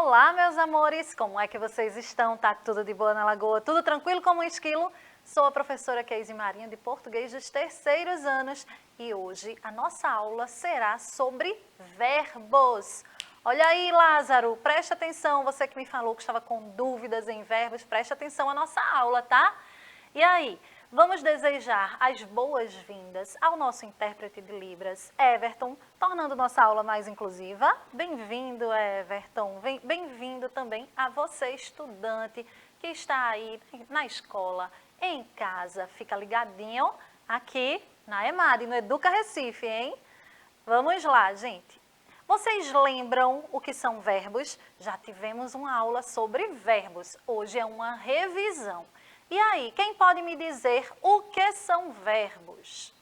Olá, meus amores! Como é que vocês estão? Tá tudo de boa na Lagoa? Tudo tranquilo como um esquilo? Sou a professora Keise Marinho de Português dos terceiros anos e hoje a nossa aula será sobre verbos. Olha aí, Lázaro, preste atenção, você que me falou que estava com dúvidas em verbos, preste atenção à nossa aula, tá? E aí, vamos desejar as boas-vindas ao nosso intérprete de Libras, Everton, tornando nossa aula mais inclusiva. Bem-vindo, Everton. Bem-vindo também a você, estudante, que está aí na escola, em casa. Fica ligadinho aqui na EMAD, no Educa Recife, hein? Vamos lá, gente. Vocês lembram o que são verbos? Já tivemos uma aula sobre verbos. Hoje é uma revisão. E aí, quem pode me dizer o que são verbos?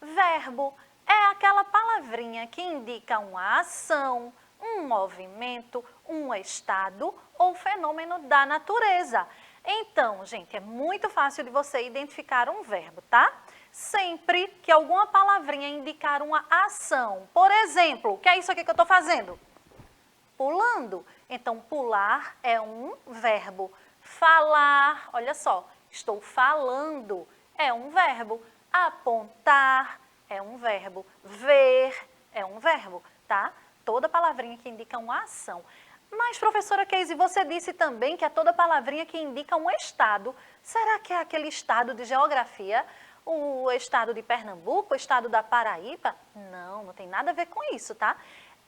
Verbo é aquela palavrinha que indica uma ação, um movimento, um estado ou fenômeno da natureza. Então, gente, é muito fácil de você identificar um verbo, tá? Sempre que alguma palavrinha indicar uma ação. Por exemplo, o que é isso aqui que eu estou fazendo? Pulando. Então, pular é um verbo. Falar, olha só, estou falando, é um verbo. Apontar é um verbo. Ver é um verbo, tá? Toda palavrinha que indica uma ação. Mas, professora Keise, você disse também que é toda palavrinha que indica um estado. Será que é aquele estado de geografia? O estado de Pernambuco, o estado da Paraíba? Não, não tem nada a ver com isso, tá?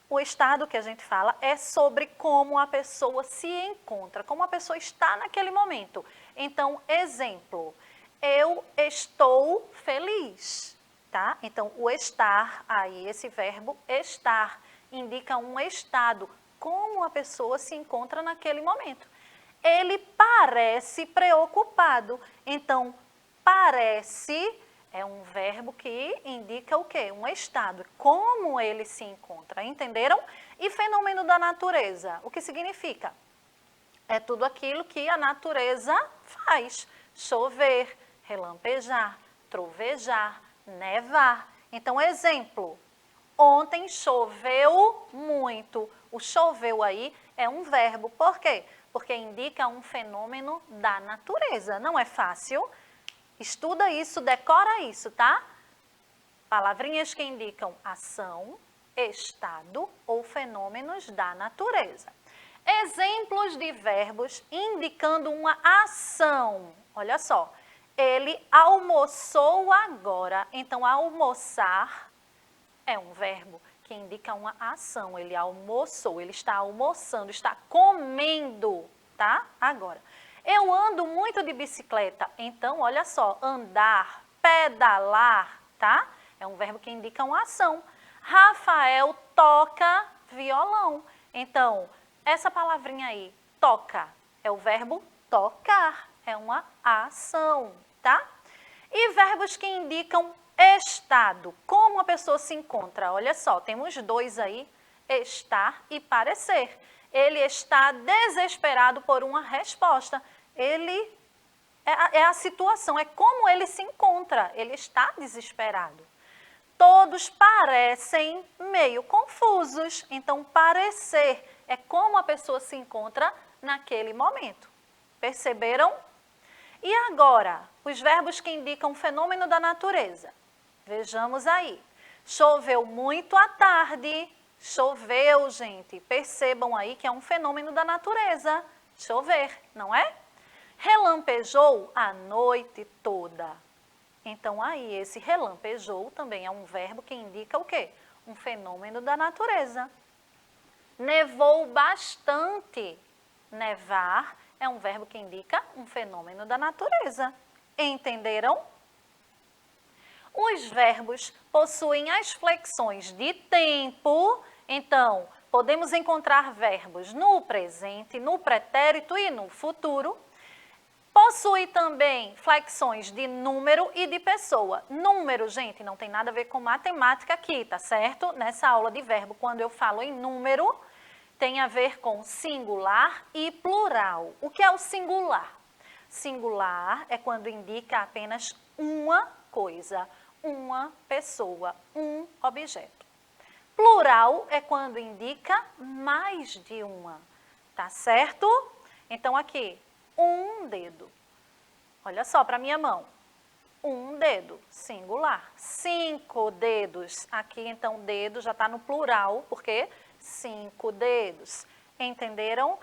O estado que a gente fala é sobre como a pessoa se encontra, como a pessoa está naquele momento. Então, exemplo, eu estou feliz, tá? Então, o estar, aí esse verbo estar, indica um estado, como a pessoa se encontra naquele momento. Ele parece preocupado, então, parece é um verbo que indica o quê? Um estado, como ele se encontra, entenderam? E fenômeno da natureza, o que significa? É tudo aquilo que a natureza faz, chover, relampejar, trovejar, nevar. Então, exemplo, ontem choveu muito. O choveu aí é um verbo, por quê? Porque indica um fenômeno da natureza, não é fácil? Estuda isso, decora isso, tá? Palavrinhas que indicam ação, estado ou fenômenos da natureza. Exemplos de verbos indicando uma ação. Olha só, ele almoçou agora. Então, almoçar é um verbo que indica uma ação. Ele almoçou, ele está almoçando, está comendo, tá? Agora, eu ando muito de bicicleta, então, olha só, andar, pedalar, tá? É um verbo que indica uma ação. Rafael toca violão. Então, essa palavrinha aí, toca, é o verbo tocar, é uma ação, tá? E verbos que indicam estado, como a pessoa se encontra. Olha só, temos dois aí, estar e parecer. Ele está desesperado por uma resposta. Ele é a situação, é como ele se encontra, ele está desesperado. Todos parecem meio confusos, então parecer é como a pessoa se encontra naquele momento. Perceberam? E agora, os verbos que indicam fenômeno da natureza. Vejamos aí. Choveu muito à tarde. Choveu, gente. Percebam aí que é um fenômeno da natureza. Chover, não é? Relampejou a noite toda. Então, aí, esse relampejou também é um verbo que indica o quê? Um fenômeno da natureza. Nevou bastante. Nevar é um verbo que indica um fenômeno da natureza. Entenderam? Os verbos possuem as flexões de tempo. Então, podemos encontrar verbos no presente, no pretérito e no futuro. Possui também flexões de número e de pessoa. Número, gente, não tem nada a ver com matemática aqui, tá certo? Nessa aula de verbo, quando eu falo em número, tem a ver com singular e plural. O que é o singular? Singular é quando indica apenas uma coisa, uma pessoa, um objeto. Plural é quando indica mais de uma. Tá certo? Então, aqui, um dedo. Olha só para minha mão. Um dedo, singular. 5 dedos. Aqui, então, dedo já está no plural, porque 5 dedos. Entenderam?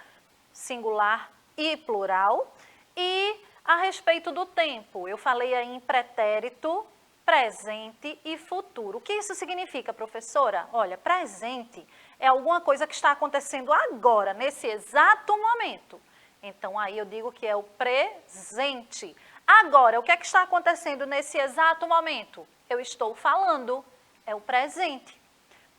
Singular e plural. E a respeito do tempo, eu falei aí em pretérito, presente e futuro. O que isso significa, professora? Olha, presente é alguma coisa que está acontecendo agora, nesse exato momento. Então, aí eu digo que é o presente. Agora, o que é que está acontecendo nesse exato momento? Eu estou falando, é o presente.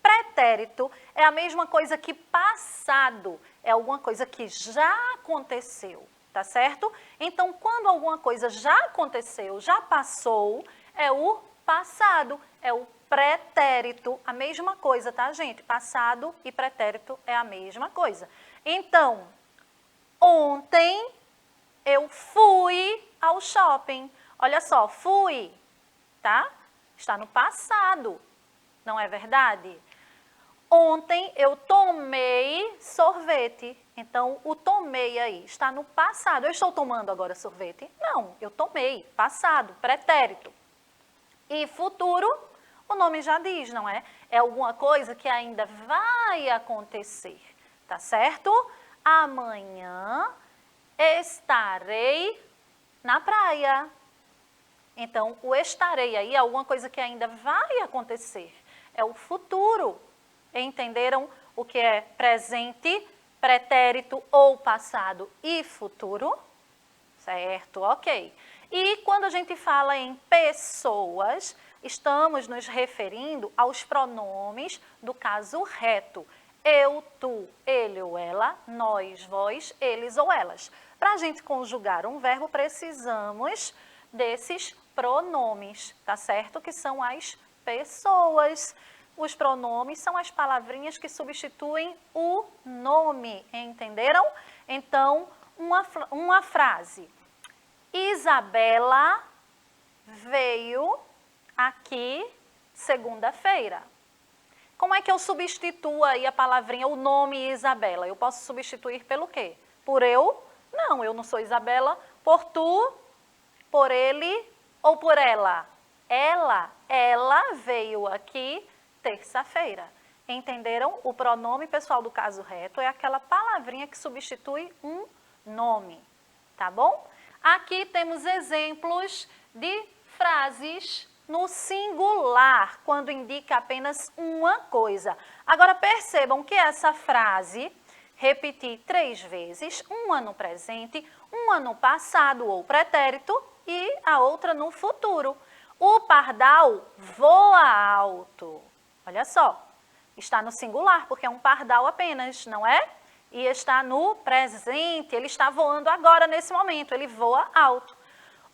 Pretérito é a mesma coisa que passado, é alguma coisa que já aconteceu, tá certo? Então, quando alguma coisa já aconteceu, já passou, é o passado, é o pretérito, a mesma coisa, tá, gente? Passado e pretérito é a mesma coisa. Então, ontem eu fui ao shopping. Olha só, fui, tá? Está no passado, não é verdade? Ontem eu tomei sorvete. Então, o tomei aí está no passado. Eu estou tomando agora sorvete? Não, eu tomei, passado, pretérito. E futuro, o nome já diz, não é? É alguma coisa que ainda vai acontecer, tá certo? Amanhã estarei na praia. Então, o estarei aí é alguma coisa que ainda vai acontecer. É o futuro. Entenderam o que é presente, pretérito ou passado e futuro? Certo, ok. E quando a gente fala em pessoas, estamos nos referindo aos pronomes do caso reto. Eu, tu, ele ou ela, nós, vós, eles ou elas. Para a gente conjugar um verbo, precisamos desses pronomes, tá certo? Que são as pessoas. Os pronomes são as palavrinhas que substituem o nome, entenderam? Então, uma frase. Isabela veio aqui segunda-feira. Como é que eu substituo aí a palavrinha, o nome Isabela? Eu posso substituir pelo quê? Por eu? Não, eu não sou Isabela. Por tu, por ele ou por ela? Ela veio aqui terça-feira. Entenderam? O pronome pessoal do caso reto é aquela palavrinha que substitui um nome, tá bom? Aqui temos exemplos de frases no singular, quando indica apenas uma coisa. Agora percebam que essa frase, repetir 3 vezes, uma no presente, uma no passado ou pretérito e a outra no futuro. O pardal voa alto. Olha só, está no singular, porque é um pardal apenas, não é? E está no presente, ele está voando agora, nesse momento, ele voa alto.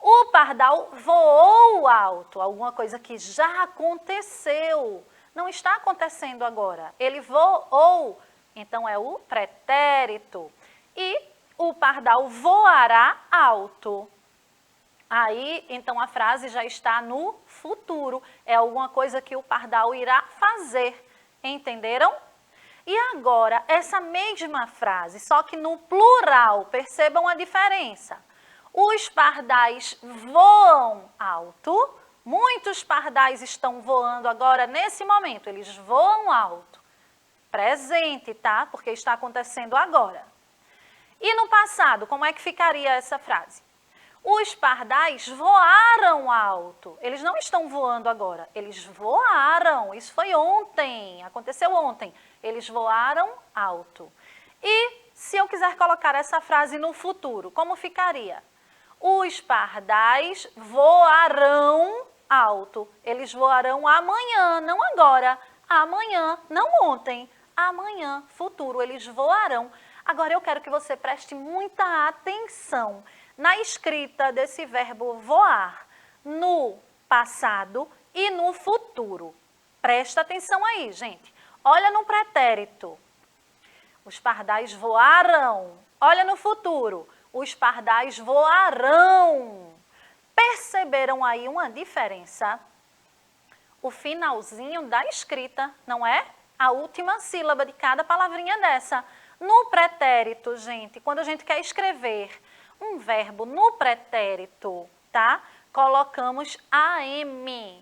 O pardal voou alto, alguma coisa que já aconteceu, não está acontecendo agora. Ele voou, então é o pretérito. E o pardal voará alto. Aí, então, a frase já está no futuro. É alguma coisa que o pardal irá fazer. Entenderam? E agora, essa mesma frase, só que no plural, percebam a diferença. Os pardais voam alto. Muitos pardais estão voando agora, nesse momento. Eles voam alto. Presente, tá? Porque está acontecendo agora. E no passado, como é que ficaria essa frase? Os pardais voaram alto. Eles não estão voando agora, eles voaram. Isso foi ontem, aconteceu ontem. Eles voaram alto. E se eu quiser colocar essa frase no futuro, como ficaria? Os pardais voarão alto. Eles voarão amanhã, não agora. Amanhã, não ontem. Amanhã, futuro, eles voarão. Agora eu quero que você preste muita atenção na escrita desse verbo voar, no passado e no futuro. Presta atenção aí, gente. Olha no pretérito. Os pardais voaram. Olha no futuro. Os pardais voarão. Perceberam aí uma diferença? O finalzinho da escrita, não é? A última sílaba de cada palavrinha dessa. No pretérito, gente, quando a gente quer escrever um verbo no pretérito, tá? Colocamos am.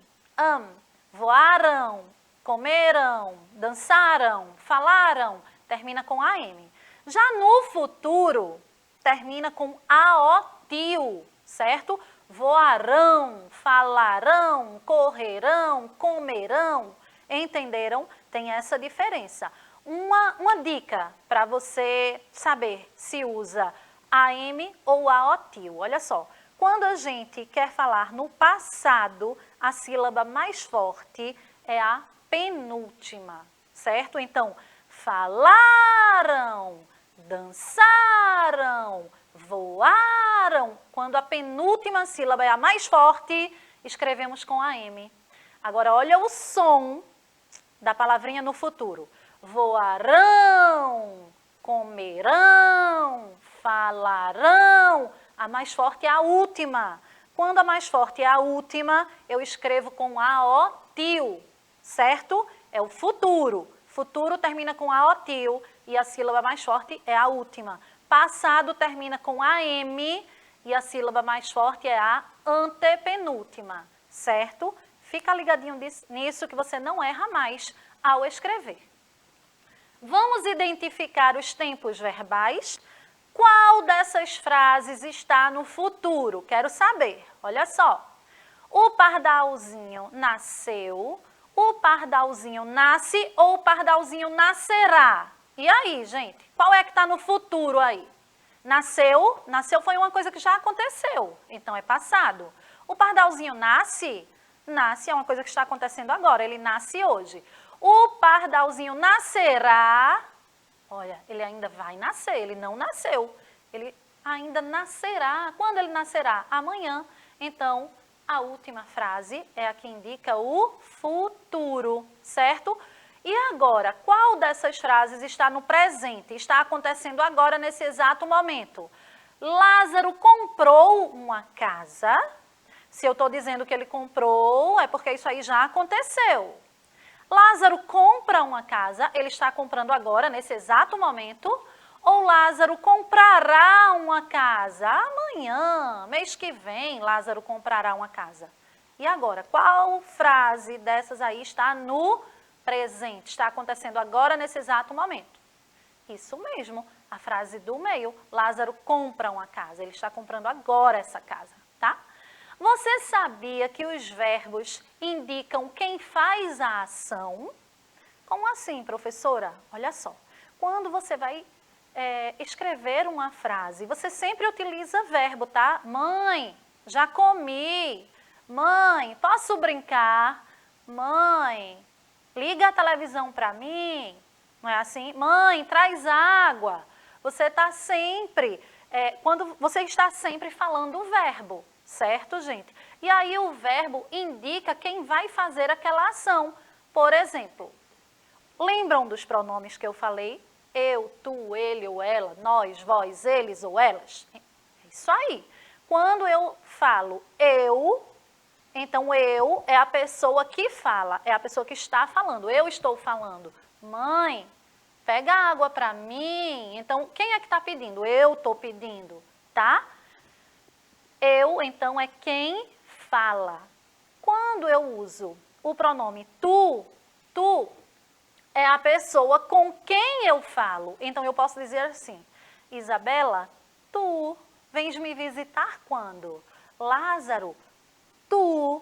Voaram, comeram, dançaram, falaram, termina com am. Já no futuro, termina com aotil, certo? Voarão, falarão, correrão, comerão. Entenderam? Tem essa diferença. Uma dica para você saber se usa am ou aotil. Olha só, quando a gente quer falar no passado, a sílaba mais forte é a penúltima, certo? Então, falaram, dançaram, voaram. Quando a penúltima sílaba é a mais forte, escrevemos com am. Agora, olha o som da palavrinha no futuro. Voarão, comerão, falarão. A mais forte é a última. Quando a mais forte é a última, eu escrevo com aotil, certo? É o futuro. Futuro termina com aotil e a sílaba mais forte é a última. Passado termina com am e a sílaba mais forte é a antepenúltima, certo? Fica ligadinho nisso que você não erra mais ao escrever. Vamos identificar os tempos verbais. Qual dessas frases está no futuro? Quero saber. Olha só. O pardalzinho nasceu, o pardalzinho nasce ou o pardalzinho nascerá? E aí, gente? Qual é que está no futuro aí? Nasceu, nasceu foi uma coisa que já aconteceu, então é passado. O pardalzinho nasce, nasce é uma coisa que está acontecendo agora, ele nasce hoje. O pardalzinho nascerá, olha, ele ainda vai nascer, ele não nasceu. Ele ainda nascerá. Quando ele nascerá? Amanhã. Então, a última frase é a que indica o futuro, certo? E agora, qual dessas frases está no presente? Está acontecendo agora, nesse exato momento. Lázaro comprou uma casa. Se eu estou dizendo que ele comprou, é porque isso aí já aconteceu. Lázaro compra uma casa, ele está comprando agora, nesse exato momento, ou Lázaro comprará uma casa amanhã, mês que vem, Lázaro comprará uma casa. E agora, qual frase dessas aí está no presente, está acontecendo agora, nesse exato momento? Isso mesmo, a frase do meio, Lázaro compra uma casa, ele está comprando agora essa casa, tá? Você sabia que os verbos indicam quem faz a ação? Como assim, professora? Olha só, quando você vai escrever uma frase, você sempre utiliza verbo, tá? Mãe, já comi. Mãe, posso brincar? Mãe, liga a televisão para mim. Não é assim? Mãe, traz água. Você está sempre, quando você está sempre falando o verbo. Certo, gente? E aí o verbo indica quem vai fazer aquela ação. Por exemplo, lembram dos pronomes que eu falei? Eu, tu, ele ou ela, nós, vós, eles ou elas? É isso aí. Quando eu falo eu, então eu é a pessoa que fala, é a pessoa que está falando. Eu estou falando. Mãe, pega água para mim. Então, quem é que está pedindo? Eu estou pedindo, tá? Eu, então, é quem fala. Quando eu uso o pronome tu, tu é a pessoa com quem eu falo. Então, eu posso dizer assim, Isabela, tu vens me visitar quando? Lázaro, tu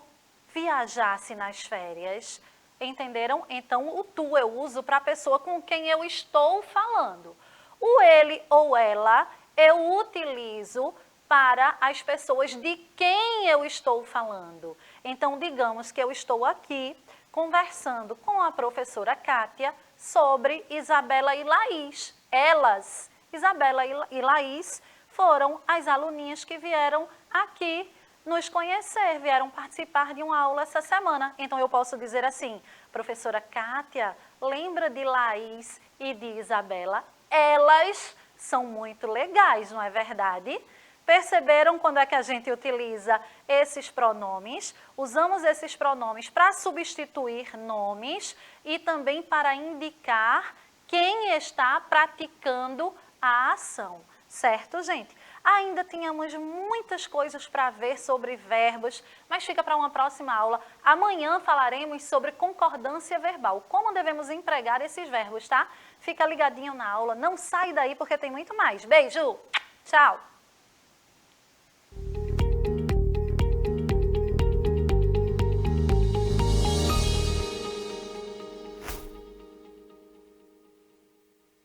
viajasse nas férias. Entenderam? Então, o tu eu uso para a pessoa com quem eu estou falando. O ele ou ela eu utilizo para as pessoas de quem eu estou falando. Então, digamos que eu estou aqui conversando com a professora Kátia sobre Isabela e Laís. Elas, Isabela e Laís, foram as aluninhas que vieram aqui nos conhecer, vieram participar de uma aula essa semana. Então, eu posso dizer assim, professora Kátia, lembra de Laís e de Isabela? Elas são muito legais, não é verdade? Perceberam quando é que a gente utiliza esses pronomes? Usamos esses pronomes para substituir nomes e também para indicar quem está praticando a ação, certo, gente? Ainda tínhamos muitas coisas para ver sobre verbos, mas fica para uma próxima aula. Amanhã falaremos sobre concordância verbal, como devemos empregar esses verbos, tá? Fica ligadinho na aula, não sai daí porque tem muito mais. Beijo, tchau!